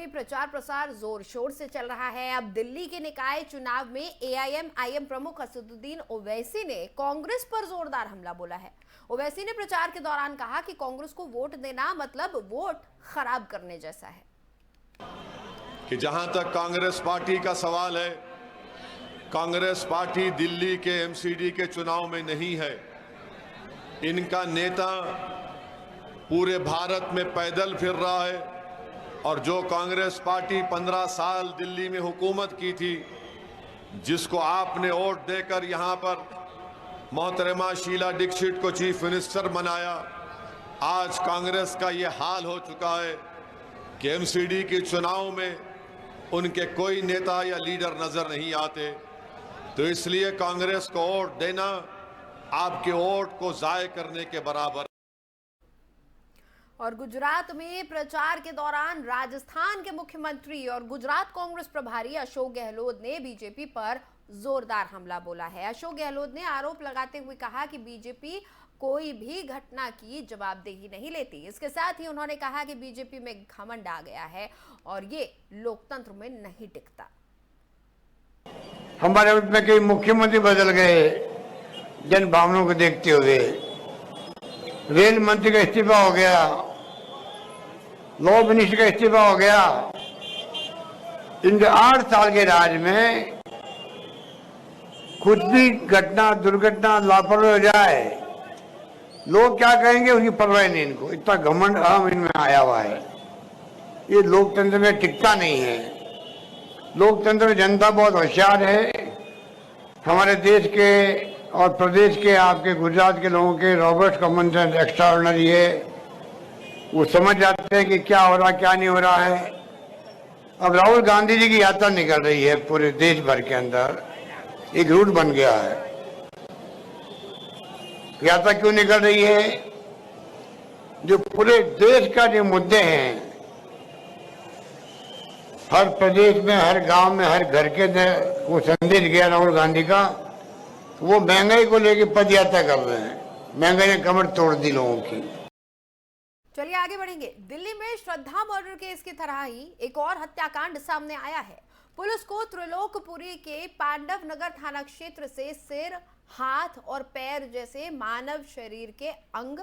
में प्रचार प्रसार जोर शोर से चल रहा है। अब दिल्ली के निकाय चुनाव में एआईएमआईएम प्रमुख असदुद्दीन ओवैसी ने कांग्रेस पर जोरदार हमला बोला है। ओवैसी ने प्रचार के दौरान कहा कि कांग्रेस को वोट देना मतलब वोट खराब करने जैसा है। कि जहां तक कांग्रेस पार्टी का सवाल है, कांग्रेस पार्टी दिल्ली के एमसीडी के चुनाव में नहीं है। इनका नेता पूरे भारत में पैदल फिर रहा है और जो कांग्रेस पार्टी 15 साल दिल्ली में हुकूमत की थी, जिसको आपने वोट देकर यहां पर मोहतरमा शीला दीक्षित को चीफ मिनिस्टर बनाया, आज कांग्रेस का ये हाल हो चुका है कि एमसीडी के चुनाव में उनके कोई नेता या लीडर नजर नहीं आते। तो इसलिए कांग्रेस को वोट देना आपके वोट को जाय करने के बराबर। और गुजरात में प्रचार के दौरान राजस्थान के मुख्यमंत्री और गुजरात कांग्रेस प्रभारी अशोक गहलोत ने बीजेपी पर जोरदार हमला बोला है। अशोक गहलोत ने आरोप लगाते हुए कहा कि बीजेपी कोई भी घटना की जवाबदेही नहीं लेती। इसके साथ ही उन्होंने कहा कि बीजेपी में घमंड आ गया है और ये लोकतंत्र में नहीं टिकता। हमारे उसमें कई मुख्यमंत्री बदल गए जन भावनाओं को देखते हुए। रेल मंत्री का इस्तीफा हो गया, लॉ मिनिस्टर का इस्तीफा हो गया। इनके 8 साल के राज में कुछ भी घटना दुर्घटना लापरवाही हो जाए, लोग क्या कहेंगे उसकी परवाह नहीं इनको। इतना घमंड अहम इनमें आया हुआ है। ये लोकतंत्र में टिकता नहीं है। लोकतंत्र में जनता बहुत होशियार है। हमारे देश के और प्रदेश के आपके गुजरात के लोगों के रॉबर्ट कॉमन सेंस एक्स्ट्राऑर्डिनरी है। वो समझ जाते हैं कि क्या हो रहा क्या नहीं हो रहा है। अब राहुल गांधी जी की यात्रा निकल रही है पूरे देश भर के अंदर, एक रूट बन गया है। यात्रा क्यों निकल रही है? जो पूरे देश का जो मुद्दे हैं, हर प्रदेश में हर गांव में हर घर के वो संदेश गया राहुल गांधी का। वो महंगाई को लेकर पद यात्रा कर रहे हैं। महंगाई ने कमर तोड़ दी लोगों की। चलिए आगे बढ़ेंगे। दिल्ली में श्रद्धा मर्डर केस की तरह ही एक और हत्याकांड सामने आया है। पुलिस को त्रिलोकपुरी के पांडव नगर थाना क्षेत्र से सिर, हाथ और पैर जैसे मानव शरीर के अंग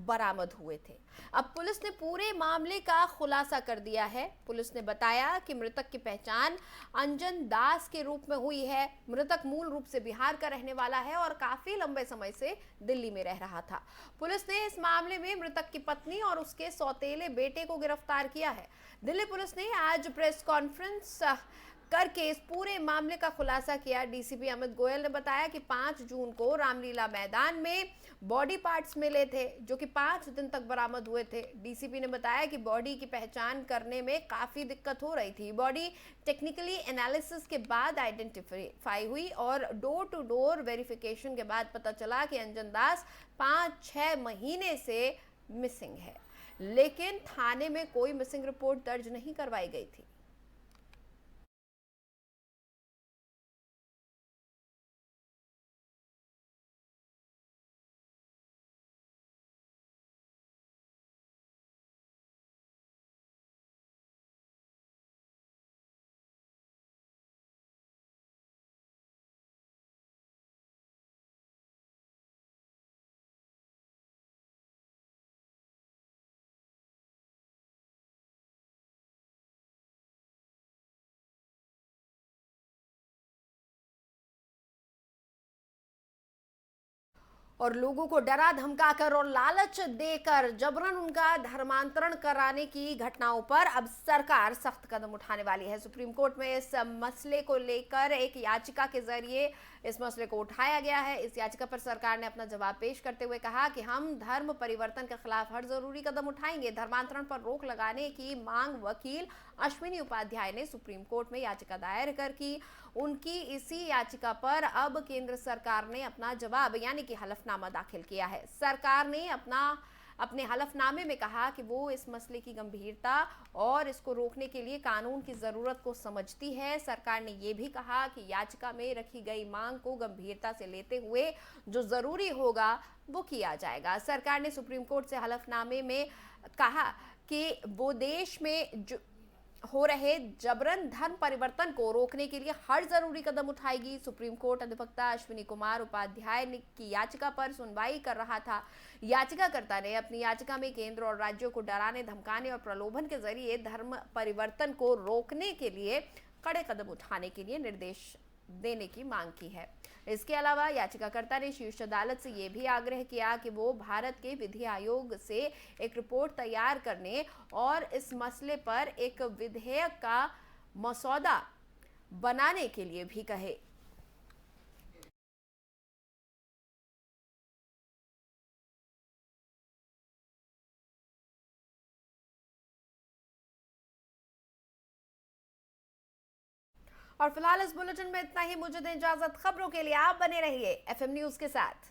बरामद हुए थे। अब पुलिस ने पूरे मामले का खुलासा कर दिया है। पुलिस ने बताया कि मृतक की पहचान अंजन दास के रूप में हुई है। मृतक मूल रूप से बिहार का रहने वाला है और काफी लंबे समय से दिल्ली में रह रहा था। पुलिस ने इस मामले में मृतक की पत्नी और उसके सौतेले बेटे को गिरफ्तार किया है। दिल्ली पुलिस ने आज प्रेस कॉन्फ्रेंस करके इस पूरे मामले का खुलासा किया। डीसीपी अमित गोयल ने बताया कि 5 जून को रामलीला मैदान में बॉडी पार्ट्स मिले थे, जो कि 5 दिन तक बरामद हुए थे। डीसीपी ने बताया कि बॉडी की पहचान करने में काफी दिक्कत हो रही थी। बॉडी टेक्निकली एनालिसिस के बाद आइडेंटिफाई हुई और डोर टू डोर वेरिफिकेशन के बाद पता चला कि अंजन दास 5-6 महीने से मिसिंग है, लेकिन थाने में कोई मिसिंग रिपोर्ट दर्ज नहीं करवाई गई थी। और लोगों को डरा धमकाकर और लालच देकर जबरन उनका धर्मांतरण कराने की घटनाओं पर अब सरकार सख्त कदम उठाने वाली है। सुप्रीम कोर्ट में इस मसले को लेकर एक याचिका के जरिए इस मसले को उठाया गया है। इस याचिका पर सरकार ने अपना जवाब पेश करते हुए कहा कि हम धर्म परिवर्तन के खिलाफ हर जरूरी कदम उठाएंगे। धर्मांतरण पर रोक लगाने की मांग वकील अश्विनी उपाध्याय ने सुप्रीम कोर्ट में याचिका दायर कर की। उनकी इसी याचिका पर अब केंद्र सरकार ने अपना जवाब यानी कि हलफनामा दाखिल किया है। सरकार ने अपने हलफनामे में कहा कि वो इस मसले की गंभीरता और इसको रोकने के लिए कानून की जरूरत को समझती है। सरकार ने ये भी कहा कि याचिका में रखी गई मांग को गंभीरता से लेते हुए जो जरूरी होगा वो किया जाएगा। सरकार ने सुप्रीम कोर्ट से हलफनामे में कहा कि वो देश में जो हो रहे जबरन धर्म परिवर्तन को रोकने के लिए हर जरूरी कदम उठाएगी। सुप्रीम कोर्ट अधिवक्ता अश्विनी कुमार उपाध्याय की याचिका पर सुनवाई कर रहा था। याचिकाकर्ता ने अपनी याचिका में केंद्र और राज्यों को डराने, धमकाने और प्रलोभन के जरिए धर्म परिवर्तन को रोकने के लिए कड़े कदम उठाने के लिए निर्देश देने की मांग की है। इसके अलावा याचिकाकर्ता ने शीर्ष अदालत से यह भी आग्रह किया कि वो भारत के विधि आयोग से एक रिपोर्ट तैयार करने और इस मसले पर एक विधेयक का मसौदा बनाने के लिए भी कहे। और फिलहाल इस बुलेटिन में इतना ही। मुझे दें इजाजत। खबरों के लिए आप बने रहिए FM न्यूज के साथ।